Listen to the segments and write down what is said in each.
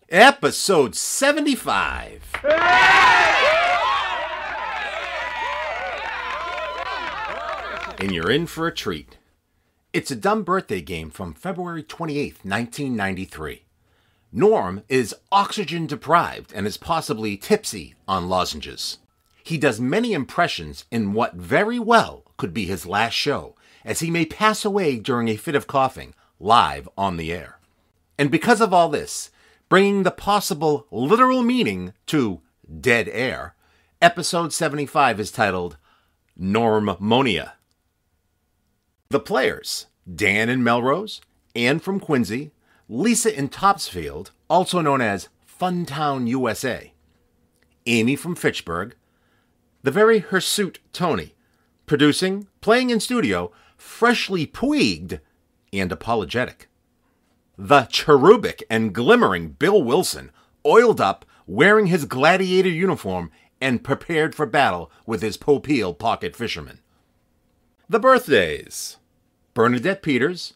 Episode 75. And you're in for a treat. It's a dumb birthday game from February 28th, 1993. Norm is oxygen deprived and is possibly tipsy on lozenges. He does many impressions in what very well could be his last show, as he may pass away during a fit of coughing live on the air. And because of all this, bringing the possible literal meaning to dead air, episode 75 is titled PNormonia. The players: Dan in Melrose, Ann from Quincy, Lisa in Topsfield, also known as Funtown, USA, Amy from Fitchburg, the very hirsute Tony, producing, playing in studio, freshly Puiged and apologetic, the cherubic and glimmering Bill Wilson, oiled up, wearing his gladiator uniform and prepared for battle with his Popeil Pocket Fisherman. The birthdays: Bernadette Peters,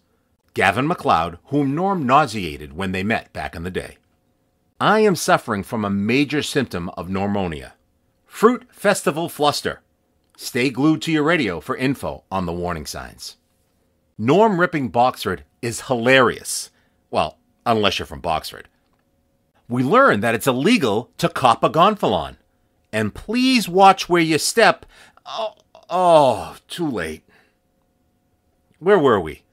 Gavin Macleod, whom Norm nauseated when they met back in the day. I am suffering from a major symptom of pneumonia. Fruit Festival Fluster. Stay glued to your radio for info on the warning signs. Norm ripping Boxford is hilarious. Well, unless you're from Boxford. We learn that it's illegal to cop a gonfalon. And please watch where you step. Oh, too late. Where were we?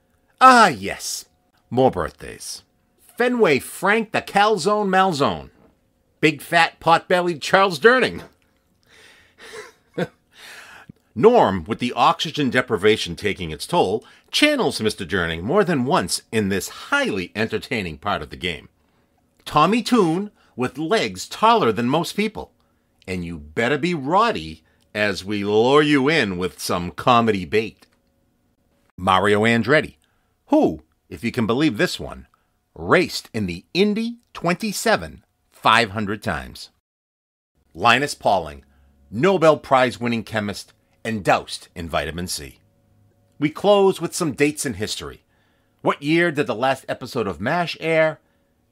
Ah, yes. More birthdays. Fenway Frank the Calzone Malzone. Big fat pot-bellied Charles Durning. Norm, with the oxygen deprivation taking its toll, channels Mr. Durning more than once in this highly entertaining part of the game. Tommy Toon, with legs taller than most people. And you better be Roddy as we lure you in with some comedy bait. Mario Andretti, who, if you can believe this one, raced in the Indy 27 500 times. Linus Pauling, Nobel Prize-winning chemist and doused in vitamin C. We close with some dates in history. What year did the last episode of MASH air?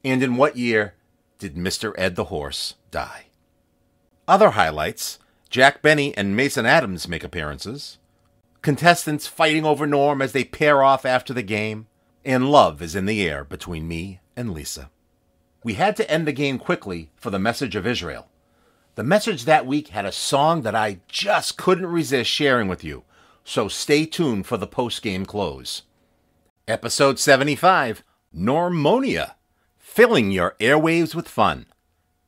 And in what year did Mr. Ed the Horse die? Other highlights: Jack Benny and Mason Adams make appearances, contestants fighting over Norm as they pair off after the game, and love is in the air between me and Lisa. We had to end the game quickly for the Message of Israel. The message that week had a song that I just couldn't resist sharing with you, so stay tuned for the post-game close. Episode 75, PNormonia, filling your airwaves with fun,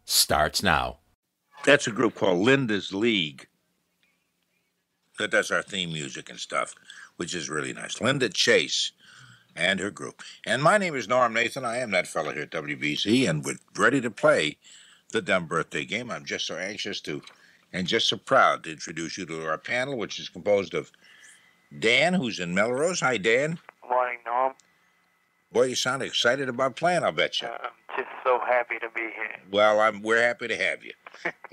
starts now. That's a group called Linda's League that does our theme music and stuff, which is really nice. Linda Chase and her group. And my name is Norm Nathan. I am that fellow here at WBC, and we're ready to play the dumb birthday game. I'm just so anxious to, and just so proud to introduce you to our panel, which is composed of Dan, who's in Melrose. Hi, Dan. Good morning, Norm. Boy, you sound excited about playing, I'll bet you. I'm just so happy to be here. Well, we're happy to have you.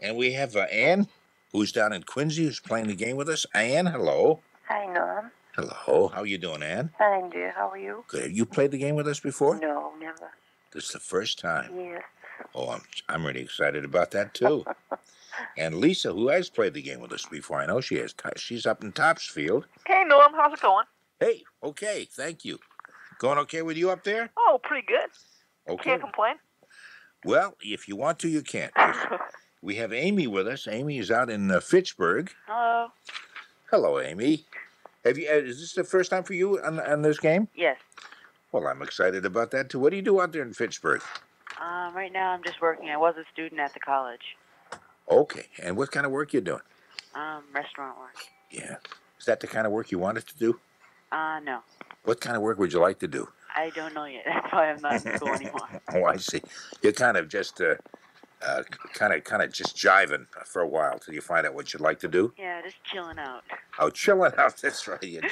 And we have Ann, who's down in Quincy, who's playing the game with us. Ann, hello. Hi, Norm. Hello. How you doing, Ann? Fine, dear. How are you? Good. Have you played the game with us before? No, never. This is the first time. Yes. Oh, I'm really excited about that, too. And Lisa, who has played the game with us before, I know she has. She's up in Topsfield. Hey, Norm. How's it going? Hey, okay. Thank you. Going okay with you up there? Oh, pretty good. Okay. Can't complain. Well, if you want to, you can. We have Amy with us. Amy is out in Fitchburg. Hello. Hello, Amy. Have you? Is this the first time for you on this game? Yes. Well, I'm excited about that, too. What do you do out there in Fitchburg? Right now I'm just working. I was a student at the college. Okay. And what kind of work you doing? Restaurant work. Yeah. Is that the kind of work you wanted to do? No. What kind of work would you like to do? I don't know yet. That's why I'm not in school anymore. Oh, I see. You're kind of just kind of just jiving for a while till you find out what you'd like to do. Yeah, just chilling out. Oh, chilling out. That's right. You're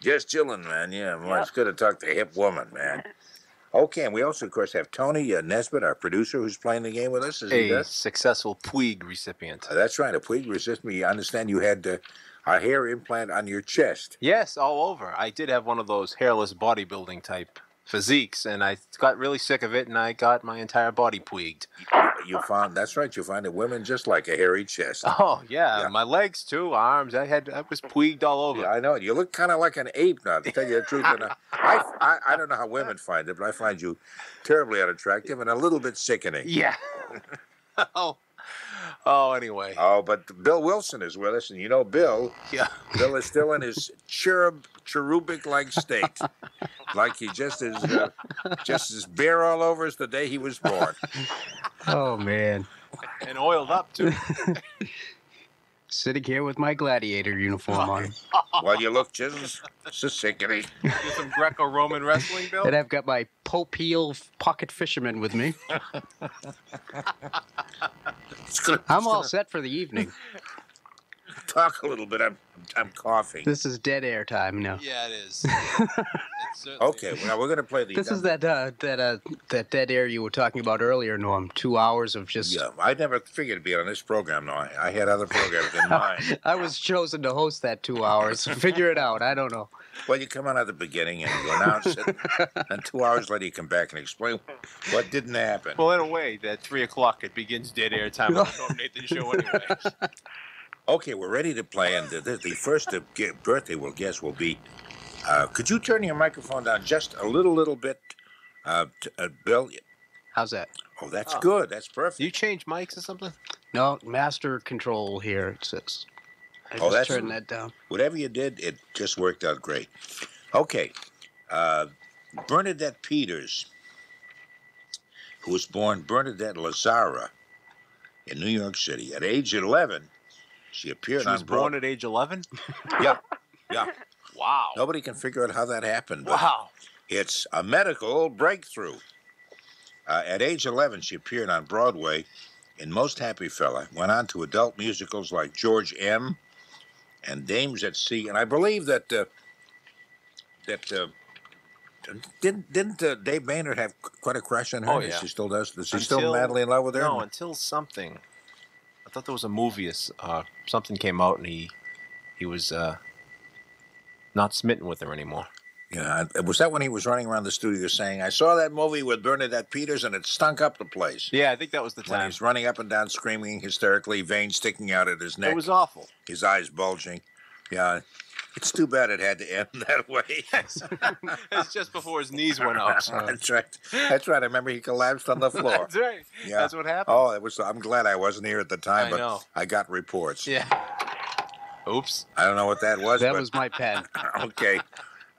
just chilling, man. Yeah, well, Yep. It's good to talk to a hip woman, man. Okay, and we also, of course, have Tony Nesbitt, our producer, who's playing the game with us. A successful Puig recipient. That's right, a Puig recipient. I understand you had a hair implant on your chest. Yes, all over. I did have one of those hairless bodybuilding type physiques, and I got really sick of it, and I got my entire body Puiged. You found that's right. You find that women just like a hairy chest. Oh yeah, Yeah. my legs too, arms. I was Puiged all over. Yeah, I know. You look kind of like an ape now, to tell you the truth. And I don't know how women find it, but I find you terribly unattractive and a little bit sickening. Yeah. Oh, anyway. Oh, but Bill Wilson is with us, and you know Bill. Yeah. Bill is still in his cherubic-like state, like he just as bare all over as the day he was born. Oh, man. And oiled up too. Sitting here with my gladiator uniform on. Well, you look just sickening. Do some Greco-Roman wrestling, Bill? And I've got my Popeil Pocket Fisherman with me. I'm all set for the evening. Talk a little bit. I'm coughing. This is dead air time now. Yeah, it is. Okay, well, we're going to play the... This is that dead air you were talking about earlier, Norm. 2 hours of just... Yeah, I never figured to be on this program. No, I had other programs in mind. I was chosen to host that 2 hours. Figure it out. I don't know. Well, you come on at the beginning and you announce it, and 2 hours later you come back and explain what didn't happen. Well, in a way, at 3 o'clock it begins dead air time on the Norm Nathan show anyway. Okay, we're ready to play, and the first birthday we'll guess will be... could you turn your microphone down just a little bit, Bill? How's that? Oh, that's good. That's perfect. Do you change mics or something? No, master control here, it says. I Oh, just that's- turned that down. Whatever you did, it just worked out great. Okay, Bernadette Peters, who was born Bernadette Lazara in New York City. At age 11, she appeared She on was born at age 11? Yeah. Wow. Nobody can figure out how that happened. But Wow. it's a medical breakthrough. At age 11, she appeared on Broadway in Most Happy Fella, went on to adult musicals like George M. and Dames at Sea, and I believe that didn't Dave Maynard have quite a crush on her? Oh, yeah. She still does. Is she still madly in love with her? No, until something. I thought there was a movie. Something came out and he was not smitten with her anymore. Yeah, was that when he was running around the studio saying, "I saw that movie with Bernadette Peters and it stunk up the place"? Yeah, I think that was the When time. he's running up and down, screaming hysterically, veins sticking out at his neck. It was awful. His eyes bulging. Yeah, it's too bad it had to end that way. It's just before his knees went out. That's right. That's right. I remember he collapsed on the floor. That's right. Yeah. That's what happened. Oh, it was. I'm glad I wasn't here at the time, I but know. I got reports. Yeah. Oops. I don't know what that was. That but, was my pen. okay.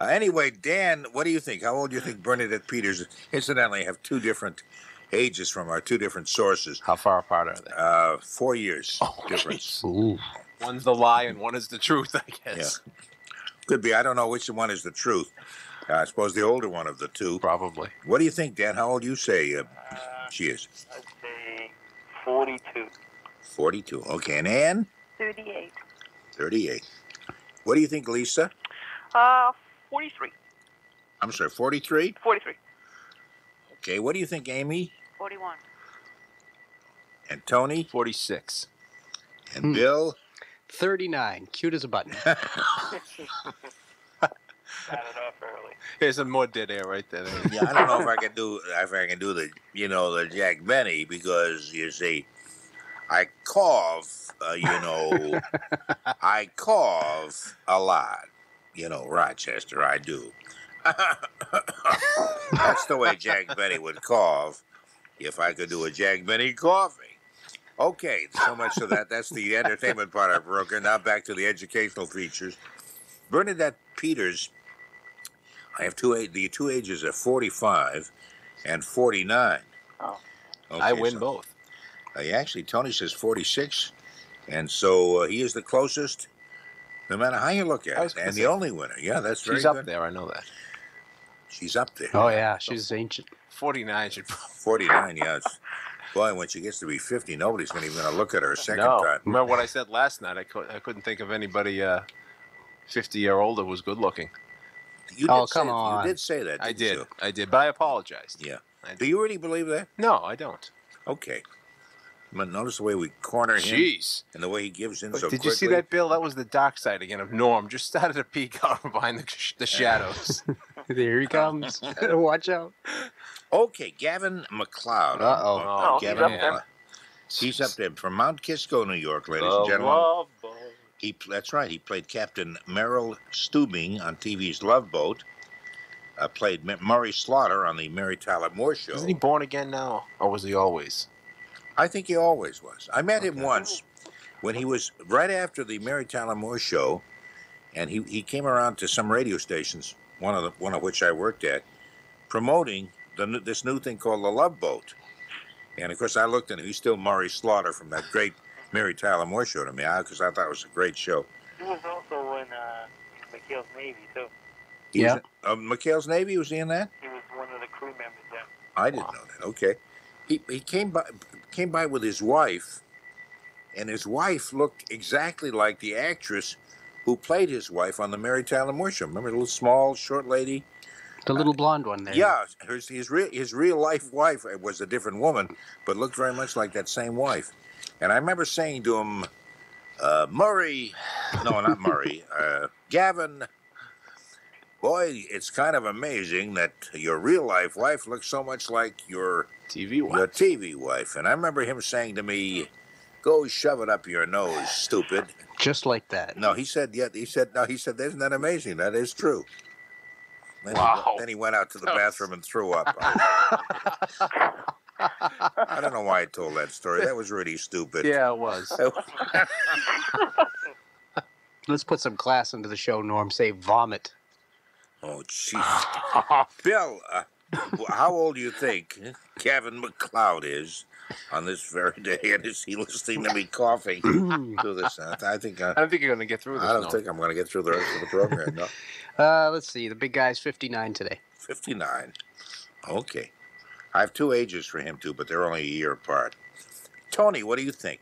Anyway, Dan, what do you think? How old do you think Bernadette Peters is? Incidentally, I have two different ages from our two different sources. How far apart are they? 4 years difference. Ooh. One's the lie and one is the truth, I guess. Yeah. Could be. I don't know which one is the truth. I suppose the older one of the two. Probably. What do you think, Dan? How old do you say she is? I'd say 42. 42. Okay. And Ann? 38. 38. What do you think, Lisa? 43. I'm sorry, 43? 43. Okay. What do you think, Amy? 41. And Tony? 46. And Bill? 39. Cute as a button. Started off early. Here's some more dead air right there. Yeah, I don't know if I can do the the Jack Benny, because you see, I cough, I cough a lot. Rochester, I do. That's the way Jack Benny would cough if I could do a Jack Benny coughing. Okay, so much of that. That's the entertainment part of Brooker. Now back to the educational features. Bernadette Peters, I have the two ages are 45 and 49. Oh. Okay, I win so- both. Actually, Tony says 46, and so he is the closest, no matter how you look I at was it, gonna and say, the only winner. Yeah, that's very She's up good. there, I know that. She's up there. Oh, yeah. She's ancient. 49 should 49, yeah. Boy, when she gets to be 50, nobody's going to look at her a second No. time. Remember what I said last night? I couldn't think of anybody 50 or older who was good looking. You Oh, did come say, on. You did say that, I didn't did. you? I did, but I apologized. Yeah. I did. Do you really believe that? No, I don't. Okay. But notice the way we corner him Jeez. and the way he gives in Look, so did quickly. you see that, Bill? That was the dark side again of Norm. Just started to peek out behind the shadows. There he comes. Watch out. Okay, Gavin Macleod. Uh-oh. Oh, Gavin he's up there. Macleod. He's up there from Mount Kisco, New York, ladies The and gentlemen. Love Boat. That's right. He played Captain Merrill Stubing on TV's Love Boat. Played Murray Slaughter on the Mary Tyler Moore Show. Isn't he born again now, or was he always? I think he always was. I met him once when he was right after the Mary Tyler Moore Show, and he came around to some radio stations, one of which I worked at, promoting this new thing called the Love Boat. And of course, I looked at him. He's still Murray Slaughter from that great Mary Tyler Moore Show to me, because I thought it was a great show. He was also in McHale's Navy, too. Yeah. McHale's Navy, was he in that? He was one of the crew members there. I didn't know that. Okay. He came by with his wife, and his wife looked exactly like the actress who played his wife on the Mary Tyler Moore Show. Remember the little small, short lady? The little blonde one there. Yeah, his real life wife was a different woman, but looked very much like that same wife. And I remember saying to him, Murray, no, not Murray, Gavin, boy, it's kind of amazing that your real life wife looks so much like your TV wife. your TV wife. And I remember him saying to me, go shove it up your nose, stupid. Just like that. No, he said, isn't that amazing? That is true. Then he went out to the bathroom and threw up. I don't know why I told that story. That was really stupid. Yeah, it was. Let's put some class into the show, Norm. Say vomit. Oh, jeez. Bill, how old do you think Gavin Macleod is on this very day? And is he listening to me coughing through this? I don't think you're going to get through this. I don't think I'm going to get through the rest of the program, no. Let's see. The big guy's 59 today. 59. Okay. I have two ages for him, too, but they're only a year apart. Tony, what do you think?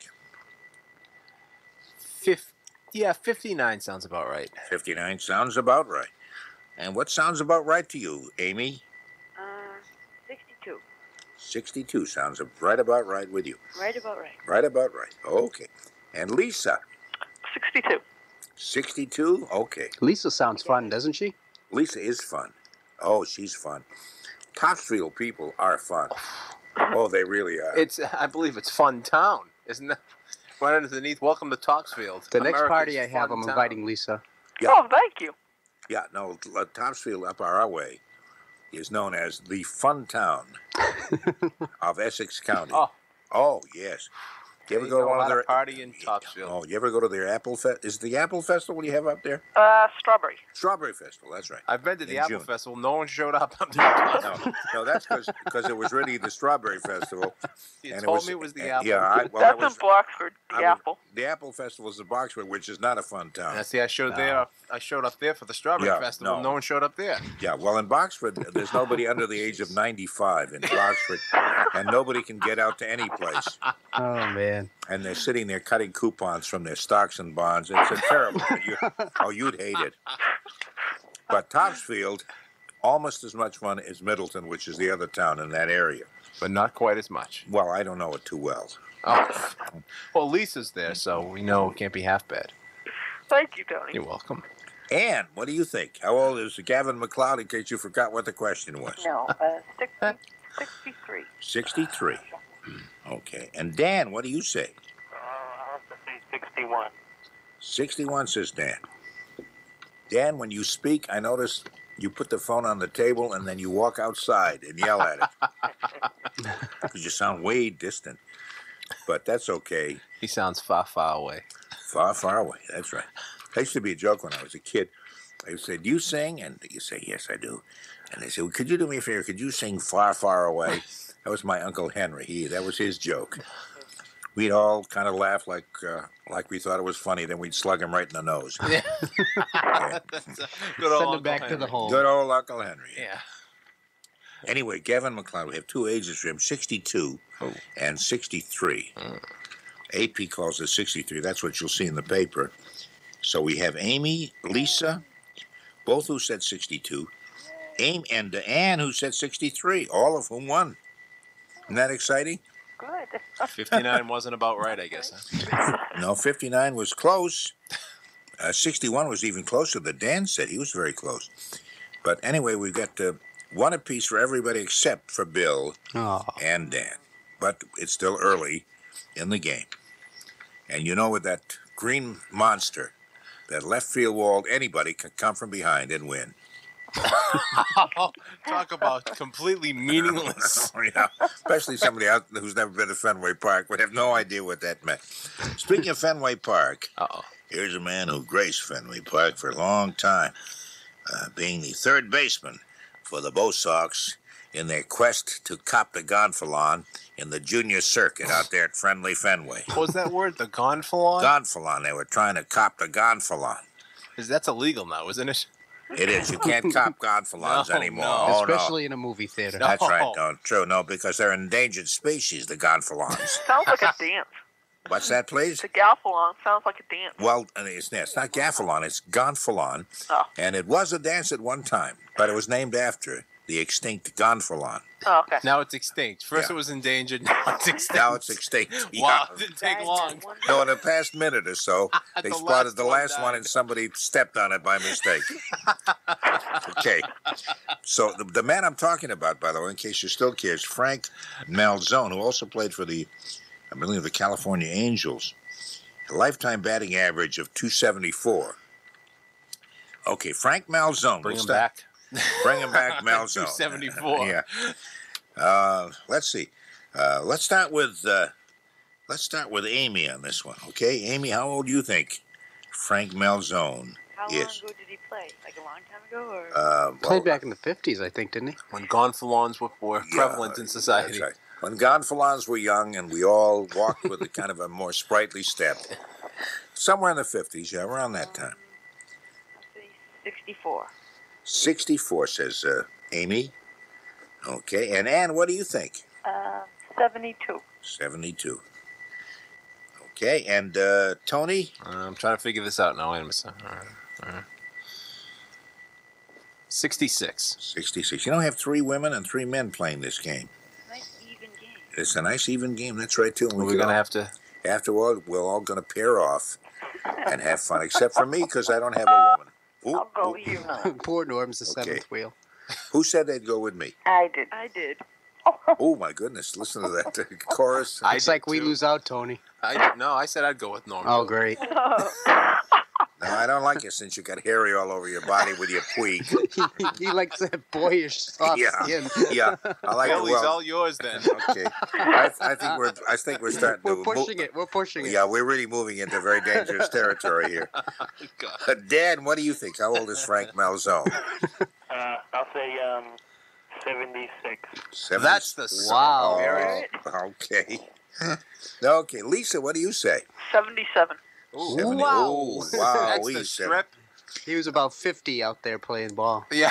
59 sounds about right. 59 sounds about right. And what sounds about right to you, Amy? 62. 62 sounds right about right with you. Right about right. Right about right. Okay. And Lisa? 62. 62? Okay. Lisa sounds fun, doesn't she? Lisa is fun. Oh, she's fun. Topsfield people are fun. Oh, they really are. I believe it's Fun Town, isn't it? Right underneath, welcome to Topsfield. The next America's party I have, fun I'm town. inviting Lisa. Yeah. Oh, thank you. Yeah, no, Topsfield up our way is known as the fun town of Essex County. Oh, yes. Do you ever go to one of their party in Topsfield? Oh, you ever go to their Apple Fest? Is the Apple Festival you have up there? Strawberry. Strawberry Festival, that's right. I've been to the In Apple June. Festival. No one showed up. Up there. No, that's because it was really the Strawberry Festival. You and told me it was the Apple. Yeah, That's in Bloxford, the Apple. The Apple Festival is in Boxford, which is not a fun town. And I see. I showed up there for the Strawberry Yeah, Festival. no. No one showed up there. Yeah, well, in Boxford, there's nobody under the age of 95 in Boxford, and nobody can get out to any place. Oh, man. And they're sitting there cutting coupons from their stocks and bonds. It's a terrible. You'd hate it. But Topsfield, almost as much fun as Middleton, which is the other town in that area. But not quite as much. Well, I don't know it too well. Oh. Well, Lisa's there, so we know it can't be half bad. Thank you, Tony. You're welcome. Ann, what do you think? How old is Gavin Macleod, in case you forgot what the question was? No, 63. 63. Okay. And Dan, what do you say? I'll have to say 61. 61, says Dan. Dan, when you speak, I notice you put the phone on the table and then you walk outside and yell at it. Because you sound way distant. But that's okay. He sounds far, far away. Far, far away. That's right. That used to be a joke when I was a kid. I would say, do you sing? And you say, yes, I do. And they say, well, could you do me a favor? Could you sing Far, Far Away? That was my Uncle Henry. That was his joke. We'd all kind of laugh like we thought it was funny. Then we'd slug him right in the nose. Yeah. Okay. Send him back to the hole. Good old Uncle Henry. Yeah. Anyway, Gavin Macleod, we have two ages for him, 62 and 63. AP calls it 63. That's what you'll see in the paper. So we have Amy, Lisa, both who said 62, Amy, and Ann, who said 63, all of whom won. Isn't that exciting? Good. 59 wasn't about right, I guess. Huh? No, 59 was close. 61 was even closer than Dan said. He was very close. But anyway, we've got one apiece for everybody except for Bill and Dan. But it's still early in the game. And you know, with that green monster, that left field wall, anybody can come from behind and win. Talk about completely meaningless. Yeah, especially somebody out who's never been to Fenway Park would have no idea what that meant. Speaking of Fenway Park, here's a man who graced Fenway Park for a long time, being the third baseman for the Bo Sox in their quest to cop the gonfalon in the junior circuit out there at Friendly Fenway. What was that word? The gonfalon? Gonfalon. They were trying to cop the gonfalon. That's illegal now, isn't it? It is. You can't cop gonfalons anymore. No. Oh, Especially in a movie theater. That's right. No, true. No, because they're an endangered species, the gonfalons. Sounds like a dance. What's that, please? The Galphalon sounds like a dance. Well, it's not Gaffalon, it's Gonfalon. Oh. And it was a dance at one time, but it was named after the extinct Gonfalon. Oh, okay. Now it's extinct. First Yeah. it was endangered, now it's extinct. Now it's extinct. Wow, Yeah. it didn't take long. No, in the past minute or so, they The spotted the last last one one died. and somebody stepped on it by mistake. Okay. So the man I'm talking about, by the way, in case you're still curious, Frank Malzone, who also played for I believe, the California Angels. A lifetime batting average of .274. Okay, Frank Malzone. Bring We'll him start- back. Bring him back, Malzone. 274. Yeah. Let's see. Let's start with Amy on this one. Okay, Amy, how old do you think Frank Malzone How long is? ago did he play? Like a long time ago, or? Played back in the 50s, I think, didn't he? When gonfalons were prevalent in society. That's right. When gonfalons were young and we all walked with a kind of a more sprightly step. Somewhere in the 50s, yeah, around that time. Let's see, 64. 64, says Amy. Okay, and Ann, what do you think? 72. 72. Okay, and Tony? I'm trying to figure this out now. Wait a minute. 66. 66. You don't have 3 women and 3 men playing this game. Nice even game. It's a nice even game. That's right, too. And We're going to have to... Afterward, we're all going to pair off and have fun, except for me, because I don't have a woman. Ooh, I'll go ooh. with you. Poor Norm's the Okay. seventh wheel. Who said they'd go with me? I did. I did. Oh, my goodness. Listen to that chorus. I It's did like we too. lose out, Tony. I said I'd go with Norm. Oh, great. No, I don't like it since you got hairy all over your body with your Puiged. He likes that boyish soft Yeah. skin. Yeah, I like Well, it. he's Well, all yours then. okay. I think we're starting We're to pushing it. We're pushing it. Yeah, we're really moving into very dangerous territory here. God. Dan, what do you think? How old is Frank Malzone? I'll say 76. 70? That's the Wow. Oh, okay. Okay, Lisa, what do you say? 77. 70. Wow. Oh, wow. That's the He's strip. He was about 50 out there playing ball. Yeah.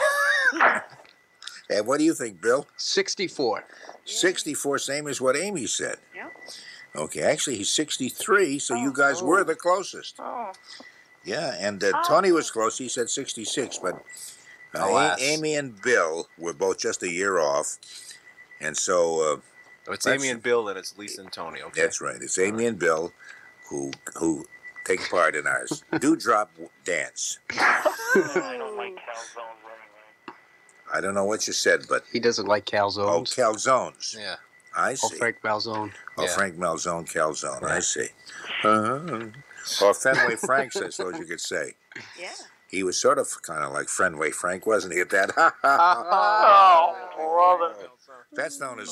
And what do you think, Bill? 64. 64, same as what Amy said. Yeah. Okay, actually, he's 63, so you guys were the closest. Oh. Yeah, and Tony was close. He said 66, but Alas. Amy and Bill were both just a year off. And so It's Amy and Bill, and it's Lisa and Tony. Okay. that's right. It's Amy and Bill who take part in ours. Dewdrop dance. I don't like calzones anyway. I don't know what you said, but He doesn't like oh, calzones. calzones. Yeah. I Oh, see. Frank Malzone. Oh, Yeah. Frank Malzone, calzone. I Yeah. see. Or Fenway Frank, I suppose you could say. Yeah. He was sort of kind of like Fenway Frank, wasn't he? At that. Oh, love it.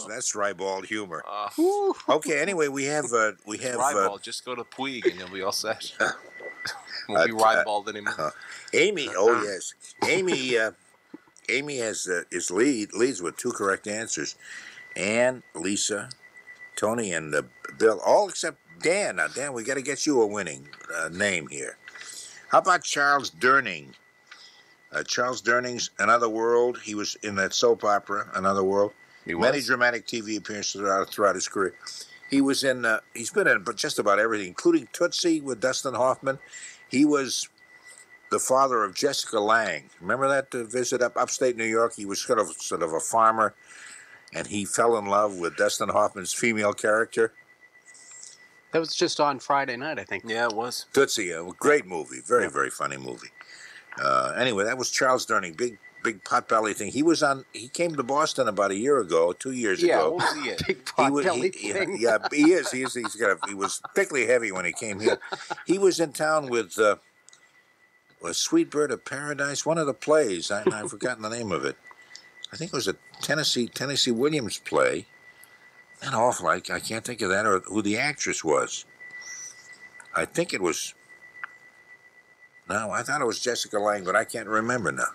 That's ribald humor. Woo. Okay. Anyway, we have Ribald, just go to Puig and you'll be all set. Won't be ribald anymore. Amy. Oh yes, Amy. Amy leads with 2 correct answers. Ann, Lisa, Tony, and Bill, all except Dan. Now, Dan, we got to get you a winning name here. How about Charles Durning? Charles Durning's Another World. He was in that soap opera, Another World. He Many was? dramatic TV appearances throughout his career. He was in. He's been in just about everything, including Tootsie with Dustin Hoffman. He was the father of Jessica Lange. Remember that visit upstate New York? He was sort of a farmer, and he fell in love with Dustin Hoffman's female character. That was just on Friday night, I think. Yeah, it was. Tootsie, a great movie, very funny movie. Anyway, that was Charles Durning, big potbelly thing. He came to Boston about a year ago, 2 years Yeah, aot what was he in? Big pot-belly thing. Yeah, he is. He was thickly heavy when he came here. He was in town with Sweet Bird of Paradise, one of the plays. I've forgotten the name of it. I think it was a Tennessee Williams play. That awful. I can't think of that or who the actress was. I think it was. No, I thought it was Jessica Lange, but I can't remember now.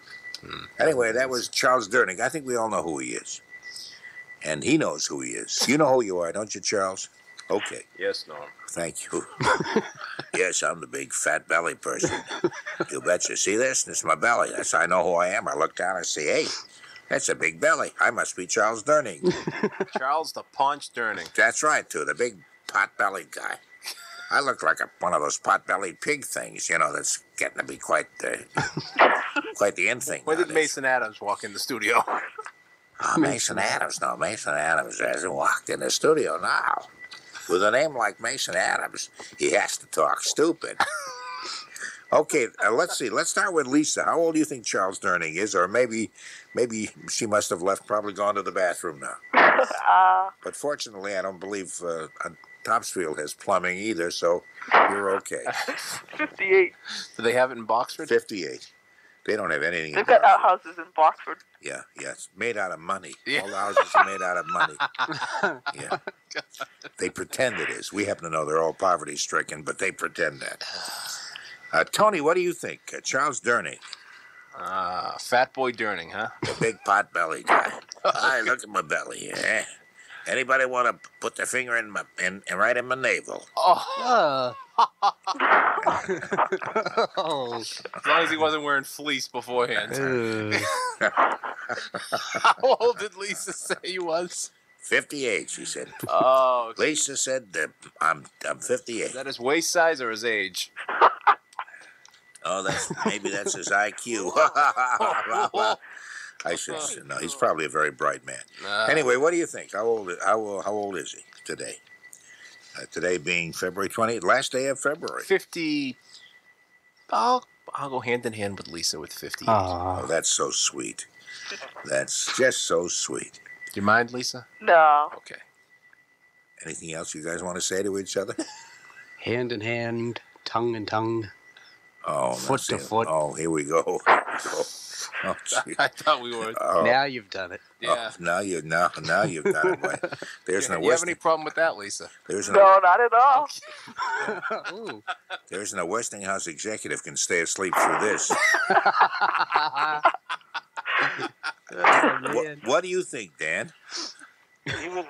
Anyway, that was Charles Durning. I think we all know who he is. And he knows who he is. You know who you are, don't you, Charles? Okay. Yes, Norm. Thank you. Yes, I'm the big fat belly person. You betcha. See this? This is my belly. That's how I know who I am. I look down and say, hey, that's a big belly. I must be Charles Durning. Charles the Paunch Durning. That's right, too. The big pot-bellied guy. I look like one of those pot-bellied pig things, that's getting to be quite the in thing. When did Mason Adams walk in the studio? Oh, Mason Adams. No, Mason Adams hasn't walked in the studio now. With a name like Mason Adams, he has to talk stupid. Okay, let's see. Let's start with Lisa. How old do you think Charles Durning is? Or maybe she must have left, probably gone to the bathroom now. But fortunately, I don't believe Topsfield has plumbing either, so you're okay. 58. Do they have it in Boxford? 58. They don't have anything. They've got outhouses in Boxford. Yeah, it's made out of money. Yeah. All the houses are made out of money. Yeah. They pretend it is. We happen to know they're all poverty-stricken, but they pretend that. Tony, what do you think? Charles Durning. Fat Boy Durning, huh? The big pot-belly guy. Hi, look at my belly, yeah. Anybody want to put their finger in right in my navel? Oh. Oh. As long as he wasn't wearing fleece beforehand. How old did Lisa say he was? 58, she said. Oh. Lisa said that I'm 58. Is that his waist size or his age? Oh, maybe that's his IQ. I should know. He's probably a very bright man. Anyway, what do you think? How old is he today? Today being February 20th, last day of February. 50. I'll go hand in hand with Lisa with 50. Oh, that's so sweet. That's just so sweet. Do you mind, Lisa? No. Okay. Anything else you guys want to say to each other? Hand in hand, tongue in tongue. Oh, foot to foot. Oh, here we go. Oh, I thought we were. Oh. Now you've done it. Yeah. Oh, now you've done it. Boy. There's no you have any problem with that, Lisa? No, not at all. Ooh. There's no Westinghouse executive can stay asleep through this. What do you think, Dan? He was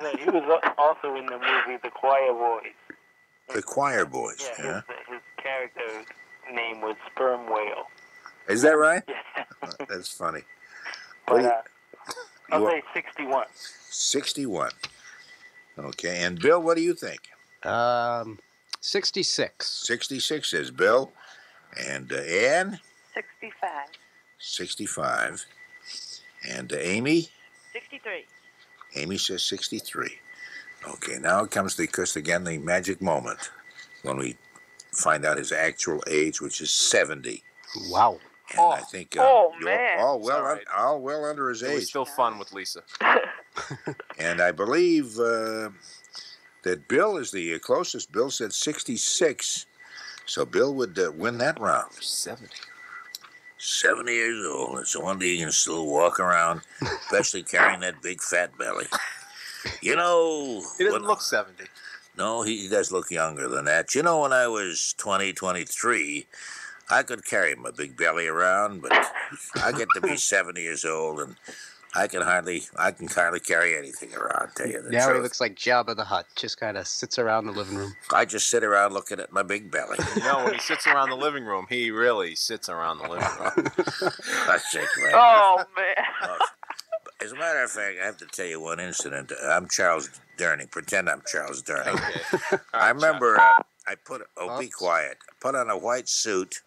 also in the movie The Choir Boys. The Choir Boys. Yeah. His character name was Sperm Whale. Is that right? Yeah. That's funny. But I'll say 61. 61. Okay, and Bill, what do you think? 66. 66 is Bill. And Ann? 65. 65. And Amy? 63. Amy says 63. Okay, now it comes the magic moment when we find out his actual age, which is 70. Wow. And I think man. all well under his It age. was still fun with Lisa. And I believe that Bill is the closest. Bill said 66. So Bill would win that round. 70. 70 years old. It's a wonder he can still walk around, especially carrying that big fat belly. You know... He doesn't look 70. No, he does look younger than that. You know, when I was 23, I could carry my big belly around, but I get to be 70 years old, and I can hardly carry anything around, tell you the Now truth. he looks like Jabba the Hutt. Just kind of sits around the living room. I just sit around looking at my big belly. You know, when he sits around the living room, he really sits around the living room. Oh, man. As a matter of fact, I have to tell you one incident. I'm Charles Durning. Pretend I'm Charles Durning. Okay. I remember be quiet. I put on a white suit,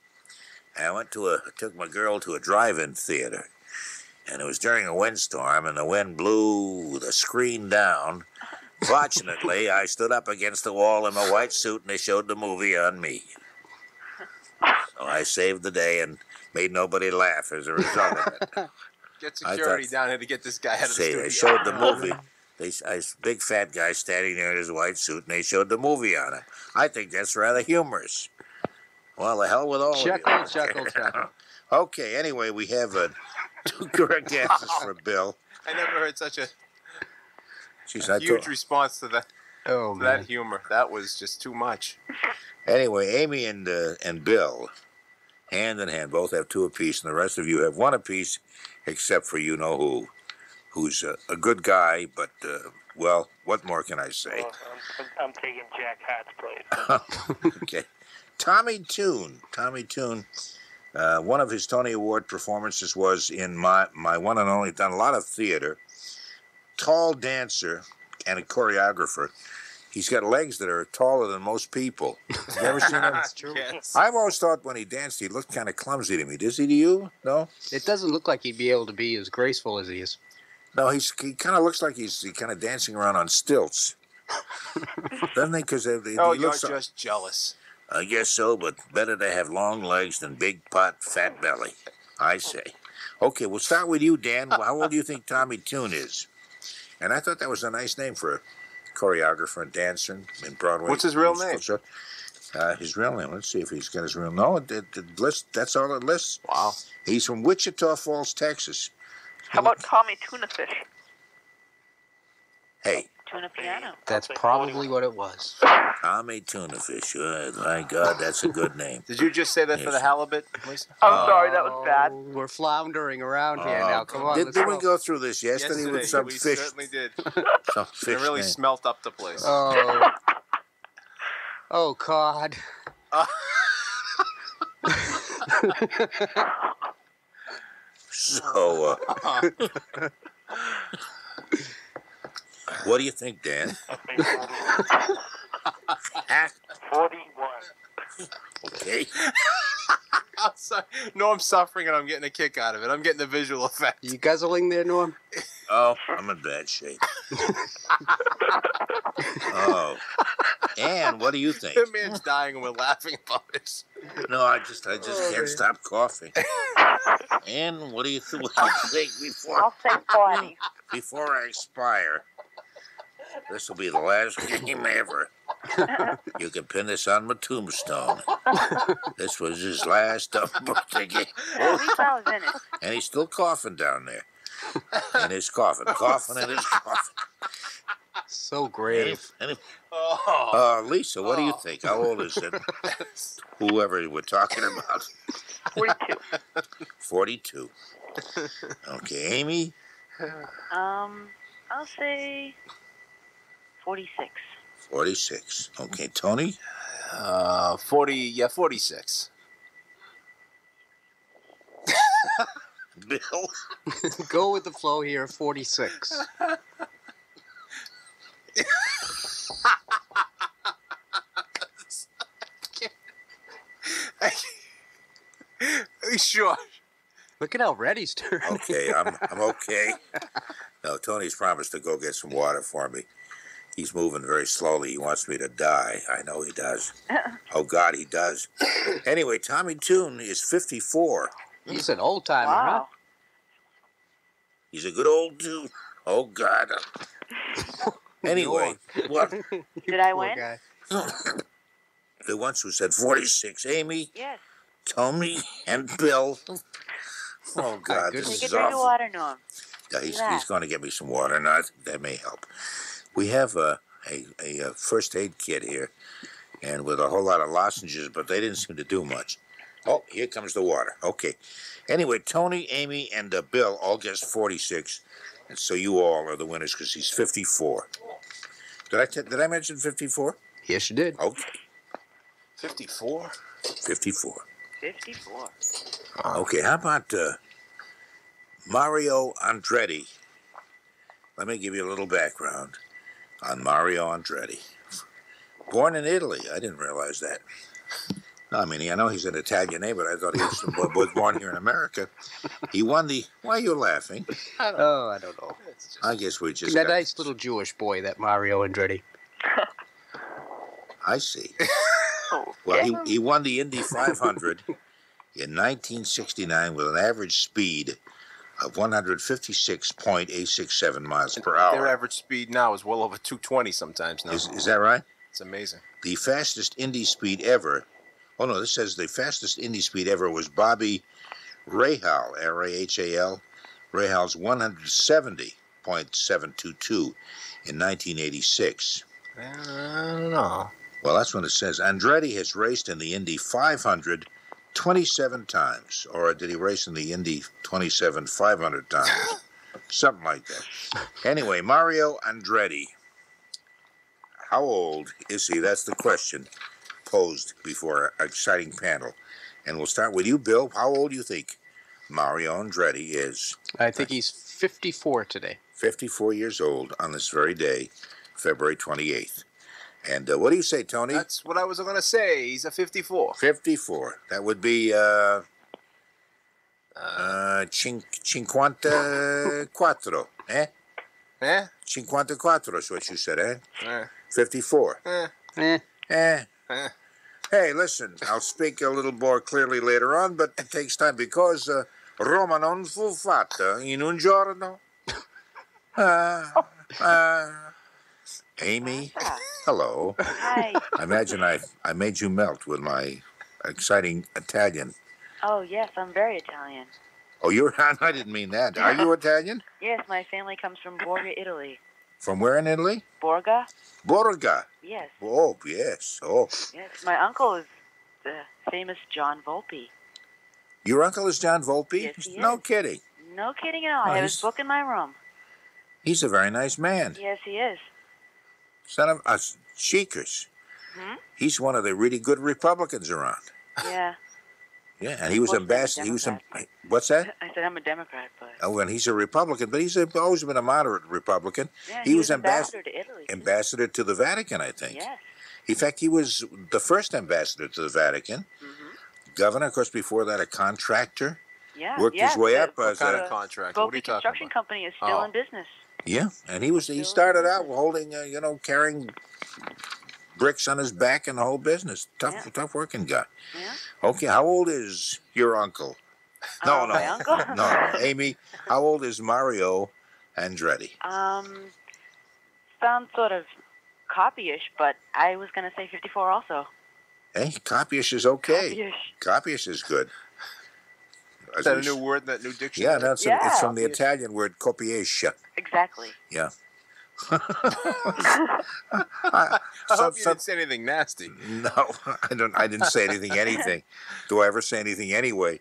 and I took my girl to a drive-in theater. And it was during a windstorm, and the wind blew the screen down. Fortunately, I stood up against the wall in my white suit, and they showed the movie on me. So I saved the day and made nobody laugh as a result of it. Get security down here to get this guy out of the studio. They showed the movie. A big fat guy standing there in his white suit, and they showed the movie on it. I think that's rather humorous. Well, the hell with all of you. Chuckle. Okay, anyway, we have 2 correct answers for Bill. I never heard such a huge response to that. Oh, man. That humor. That was just too much. Anyway, Amy and Bill, hand in hand, both have 2 apiece, and the rest of you have 1 apiece, except for you-know-who, who's a good guy, but, well, what more can I say? Well, I'm taking Jack Hart's place. Okay. Tommy Tune, one of his Tony Award performances was in my one and only, done a lot of theater, tall dancer and a choreographer. He's got legs that are taller than most people. Have you ever seen him? That's true. Yes. I've always thought when he danced, he looked kind of clumsy to me. Does he to you? No? It doesn't look like he'd be able to be as graceful as he is. No, he kind of looks like he's kind of dancing around on stilts. Doesn't he? Because you're just jealous. I guess so, but better to have long legs than big pot, fat belly, I say. Okay, we'll start with you, Dan. How old do you think Tommy Tune is? And I thought that was a nice name for a choreographer and dancer in Broadway. What's his real name? His real name. Let's see if he's got his real name. No, the list, that's all it lists. Wow. He's from Wichita Falls, Texas. How about Tommy Tuna Fish? Hey. Tuna Piano. That's probably what it was. Tommy Tuna Fish. My God, that's a good name. Did you just say that for the halibut, Lisa? I'm sorry, that was bad. We're floundering around here now. Come on, Did we go through this yesterday with some we fish? Certainly did. Some fish. It really name. smelt up the place. Oh, God. So, what do you think, Dan? 41. Okay. I'm sorry. No, I'm suffering and I'm getting a kick out of it. I'm getting the visual effect. You guzzling there, Norm? Oh, I'm in bad shape. Oh. And what do you think? The man's dying and we're laughing about it. No, I just can't stop coughing. And what do you think I'll say 40. before I expire? This will be the last game ever. You can pin this on my tombstone. This was his last birthday game. At least I was in it. And he's still coughing down there. In his coffin. Coughing in his coffin. So grave. Lisa, what do you think? How old is it? Whoever we're talking about. 42. 42. Okay, Amy? I'll say 46. 46. Okay, Tony? 46. Bill? Go with the flow here, 46. Sure. Look at how red he's turned. Okay, I'm okay. No, Tony's promised to go get some water for me. He's moving very slowly. He wants me to die. I know he does. Oh, God, he does. Anyway, Tommy Tune is 54. He's an old timer, Wow. He's a good old dude. Oh, God. Anyway, what? Did I win? Guy. The ones who said 46, Amy, Yes. Tony, and Bill. Oh, God, this Take a is drink of awful. water, Norm. Yeah, he's going to get me some water, and that may help. We have a first aid kit here, and with a whole lot of lozenges, but they didn't seem to do much. Oh, here comes the water. Okay. Anyway, Tony, Amy, and Bill all guessed 46, and so you all are the winners because he's 54. Did I mention 54? Yes, you did. Okay. 54? 54. 54. Okay, how about Mario Andretti? Let me give you a little background on Mario Andretti. Born in Italy. I didn't realize that. No, I mean, I know he's an Italian name, but I thought he was born here in America. He won the... Why are you laughing? I don't know. I guess we just That nice little Jewish boy, that Mario Andretti. I see. Well, he won the Indy 500 in 1969 with an average speed of 156.867 miles per hour. Their average speed now is well over 220 sometimes now. Is that right? It's amazing. The fastest Indy speed ever. Oh no, this says the fastest Indy speed ever was Bobby Rahal, Rahal. Rahal's 170.722 in 1986. I don't know. Well, that's what it says. Andretti has raced in the Indy 500 27 times. Or did he race in the Indy 27 500 times? Something like that. Anyway, Mario Andretti. How old is he? That's the question posed before our exciting panel. And we'll start with you, Bill. How old do you think Mario Andretti is? I think he's 54 today. 54 years old on this very day, February 28th. And what do you say, Tony? That's what I was going to say. He's a 54. 54. That would be cinquantaquattro, eh? Eh? Cinquantaquattro is what you said, eh? 54. Eh. Hey, listen, I'll speak a little more clearly later on, but it takes time because Roma non fu fatta in un giorno. Amy, hello. Hi. I imagine I made you melt with my exciting Italian. Oh, yes, I'm very Italian. Oh, you're? I didn't mean that. Are you Italian? Yes, my family comes from Borga, Italy. From where in Italy? Borga? Borga. Yes. Oh, yes. Oh. Yes, my uncle is the famous John Volpe. Your uncle is John Volpe? Yes, he No is. kidding. No kidding at all. Oh, I have his he's- book in my room. He's a very nice man. Yes, he is. Son of us Cheekers. Hmm? He's one of the really good Republicans around. Yeah. Yeah, and he was Mostly ambassador. He was Democrat. what's that? I said I'm a Democrat, but... Oh, and he's a Republican, but he's always been a moderate Republican. Yeah, he was ambassador to Italy. ambassador to the Vatican, I think. Yes. In fact, he was the first ambassador to the Vatican. Mm-hmm. Governor, of course, before that, a contractor. Yeah. Worked his way up What as kind a of contract? What are Volpe you talking Construction about? Company is still Oh. in business. yeah, and he started out holding, carrying bricks on his back and the whole business. Tough working guy. Yeah. Okay, how old is your uncle? No, My uncle? no. Amy, how old is Mario Andretti? Sounds sort of copyish, but I was going to say 54 also. Hey, copyish is okay. Copyish. Copyish is good. Is that a new word in that new dictionary? Yeah, it's Yeah. from the Italian word copiesce. Exactly. Yeah. I hope you didn't say anything nasty. No, I didn't say anything. Do I ever say anything anyway?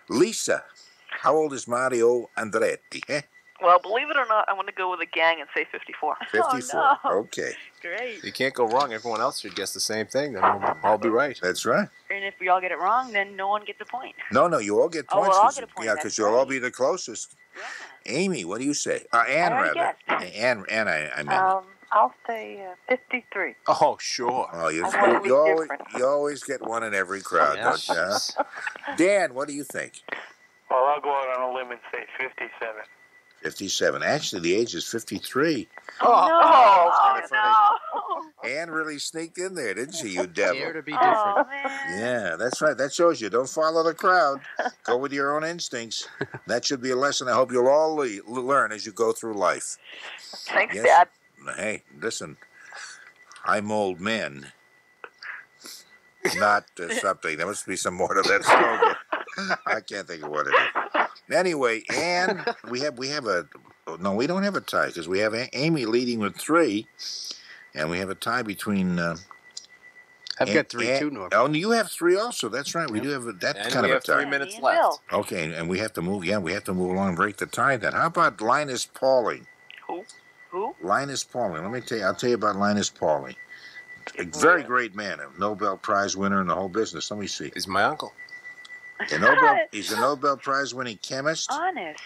Lisa, how old is Mario Andretti? Eh? Well, believe it or not, I'm going to go with a gang and say 54. 54. Oh, no. Okay, Great. You can't go wrong. Everyone else should guess the same thing. Then we'll all be right. that's right. And if we all get it wrong, then no one gets a point. No, you all get Oh, points. we'll all get a point, Yeah, that's because you'll all right. be the closest. Yeah. Amy, what do you say? Anne, I already rather. guessed. Anne, I meant. I'll say 53. Oh, sure. Oh, you I want to be different. always get one in every crowd, Yes. don't you? Huh? Dan, what do you think? Well, I'll go out on a limb and say 57. 57. Actually, the age is 53. Oh, no. Anne really sneaked in there, didn't she, you Dare devil? to be different. Oh, man. Yeah, that's right. That shows you. Don't follow the crowd. Go with your own instincts. That should be a lesson I hope you'll all learn as you go through life. Thanks, Yes. Dad. Hey, listen. I mold men. Not something. There must be some more to that slogan. I can't think of what it is. Anyway, Anne, we have a... No, we don't have a tie because we have Amy leading with 3, and we have a tie between... I've got 3 too, Norm. Oh, and you have 3 also. That's right. We do have that And kind we of a have tie. 3 minutes Me and left. Bill. Okay, and we have to move. Yeah, we have to move along and break the tie. Then how about Linus Pauling? Who? Linus Pauling. Let me tell you. I'll tell you about Linus Pauling. A very great man, a Nobel Prize winner in the whole business. Let me see. He's my uncle. He's a Nobel Prize winning chemist. Honest.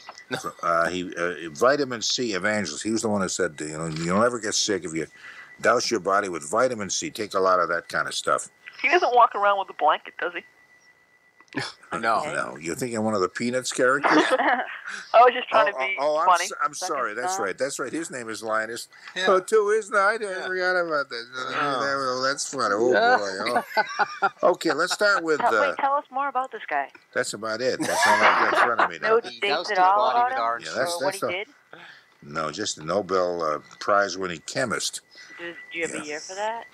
Vitamin C evangelist. He was the one who said, you'll never get sick if you douse your body with vitamin C. Take a lot of that kind of stuff. He doesn't walk around with a blanket, does he? No, you're thinking of one of the Peanuts characters? I was just trying to be funny. I'm sorry. That's right. His name is Linus. Yeah. Oh, to his night. I forgot about that. that's funny. Oh, boy. Oh. Okay, let's start with... Wait, tell us more about this guy. That's about it. That's all I've got in front of me now. No dates at all about him? Yeah, or what he did? No, just a Nobel Prize-winning chemist. Do you have a year for that?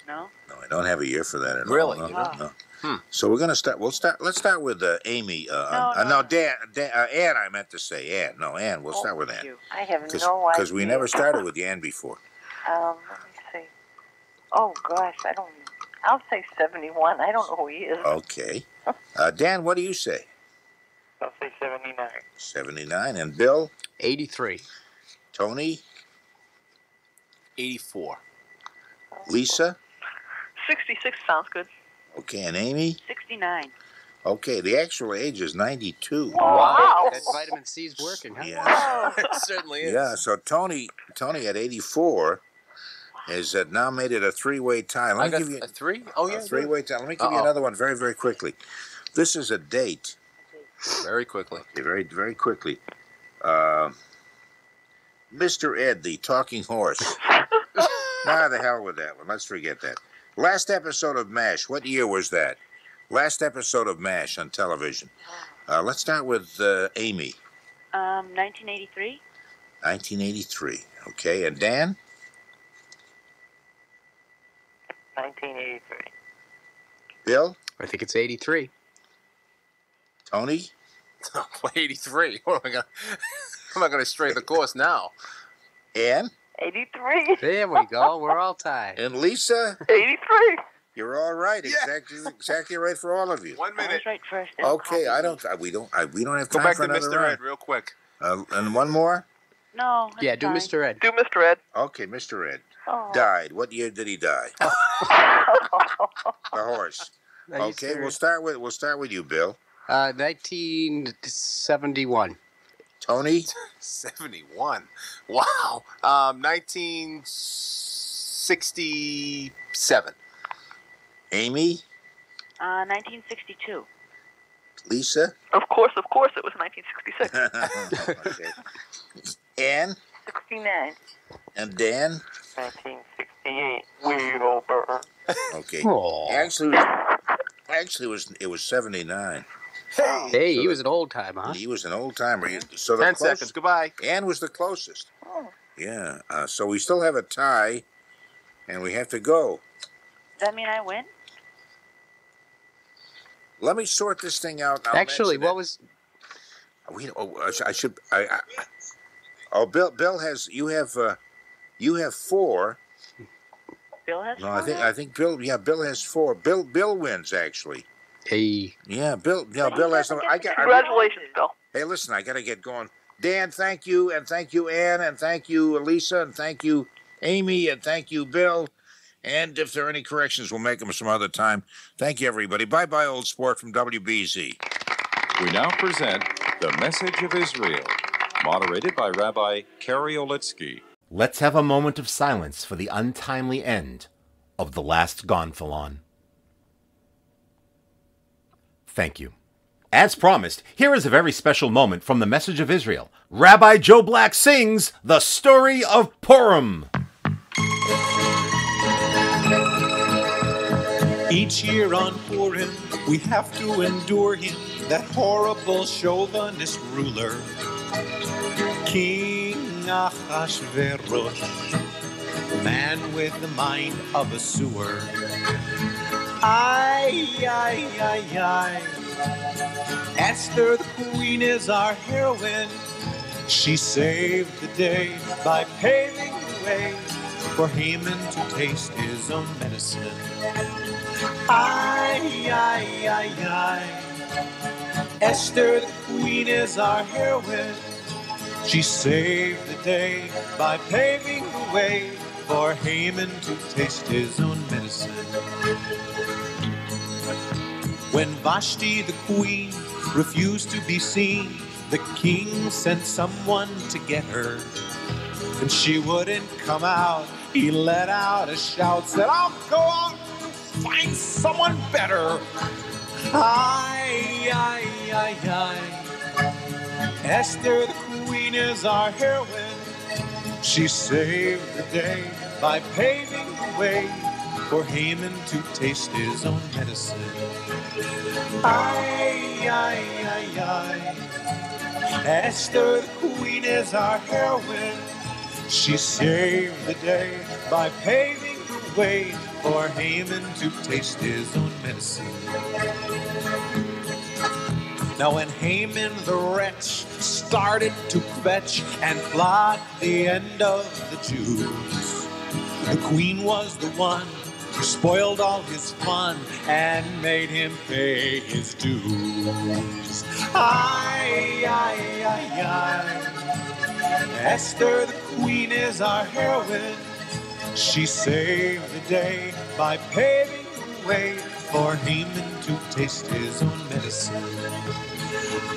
No? No, I don't have a year for that at all. Really? No. So we're gonna start. Let's start with Amy. Dan. Ann. I meant to say Ann. No, Ann. We'll start with Ann. I have no idea. Because we never started with Ann before. Let me see. Oh gosh, I don't. I'll say 71. I don't know who he is. Okay. Dan, what do you say? I'll say 79. 79. And Bill? 83. Tony? 84. Lisa? 66 sounds good. Okay, and Amy? 69. Okay, the actual age is 92. Wow. That vitamin C's working, huh? Yeah. It certainly is. Yeah, so Tony at 84 has now made it a three-way tie. Let me give you a three? Oh, yeah. a three-way tie. Let me give you another one very, very quickly. This is a date. Very quickly. Okay, very, very quickly. Mr. Ed, the talking horse. Nah, the hell with that one. Let's forget that. Last episode of MASH. What year was that? Last episode of MASH on television. Let's start with Amy. 1983. 1983. Okay, and Dan? 1983. Bill? I think it's 83. Tony? 83. What am I going to stray the course now? Ann? 83. There we go. We're all tied. And Lisa? 83. You're all right. Yeah. Exactly right for all of you. 1 I minute. was right first. Okay, we don't have Go time back for to another Mr. round. Ed real quick. And one more? No. Yeah, do fine. Mr. Ed. Do Mr. Ed. Okay, Mr. Ed. Oh. Died. What year did he die? The horse. Okay, we'll start with you, Bill. 1971. Tony? 71. Wow. 1967. Amy? 1962. Lisa? Of course, it was 1966. Okay. Ann? 69. And Dan? 1968. Way over. Okay. Aw. Actually, it was 79. Hey, he was an old timer, huh? He was an old timer. So the 10 seconds. Goodbye. Ann was the closest. Oh. Yeah. So we still have a tie, and we have to go. Does that mean I win? Let me sort this thing out. I'll Actually, mention what it. was... I should. Bill has. You have 4. Bill has No, four? I think Bill. Yeah, Bill has 4. Bill wins actually. Hey. Yeah, Bill. Yeah, Bill has. Congratulations, Bill. Hey, listen, I got to get going. Dan, thank you, and thank you, Ann, and thank you, Lisa, and thank you, Amy, and thank you, Bill. And if there are any corrections, we'll make them some other time. Thank you, everybody. Bye-bye, old sport from WBZ. We now present The Message of Israel, moderated by Rabbi Kariolitsky. Let's have a moment of silence for the untimely end of the last gonfalon. Thank you. As promised, here is a very special moment from the Message of Israel. Rabbi Joe Black sings the story of Purim. Each year on Purim, we have to endure him, that horrible chauvinist ruler, King Achashverosh, man with the mind of a sewer. Ay, ay, ay, ay. Esther, the queen, is our heroine. She saved the day by paving the way for Haman to taste his own medicine. Ay, ay, ay, ay. Esther, the queen, is our heroine. She saved the day by paving the way for Haman to taste his own medicine. When Vashti, the queen, refused to be seen, the king sent someone to get her. And she wouldn't come out. He let out a shout, said, I'll go out and find someone better. Ay, ay, ay, ay. Esther, the queen, is our heroine. She saved the day by paving the way for Haman to taste his own medicine. Aye, aye, aye, aye. Esther the queen is our heroine. She saved the day by paving the way for Haman to taste his own medicine. Now when Haman the wretch started to fetch and plot the end of the Jews, the queen was the one who spoiled all his fun and made him pay his dues. Aye, aye, aye, aye. Esther the queen is our heroine. She saved the day by paving the way for Haman to taste his own medicine.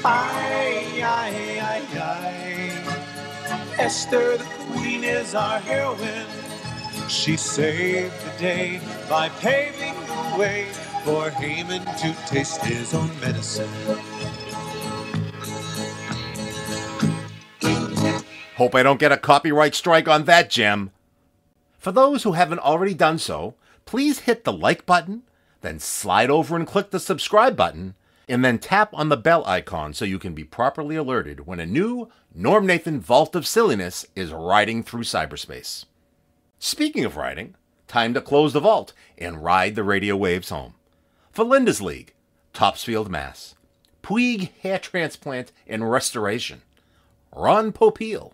Aye, aye, aye, aye. Esther the queen is our heroine. She saved the day by paving the way for Haman to taste his own medicine. Hope I don't get a copyright strike on that gem. For those who haven't already done so, please hit the like button, then slide over and click the subscribe button, and then tap on the bell icon so you can be properly alerted when a new Norm Nathan Vault of Silliness is riding through cyberspace. Speaking of riding, time to close the vault and ride the radio waves home. For Linda's League, Topsfield, Mass. Puiged Hair Transplant and Restoration. Ron Popeil.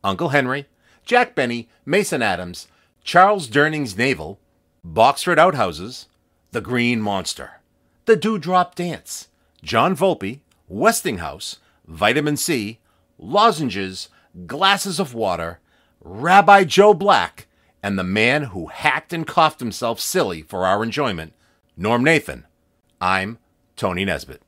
Uncle Henry. Jack Benny. Mason Adams. Charles Durning's Naval. Boxford Outhouses. The Green Monster. The Dewdrop Dance. John Volpe. Westinghouse. Vitamin C. Lozenges. Glasses of Water. Rabbi Joe Black. And the man who hacked and coughed himself silly for our enjoyment, Norm Nathan. I'm Tony Nesbitt.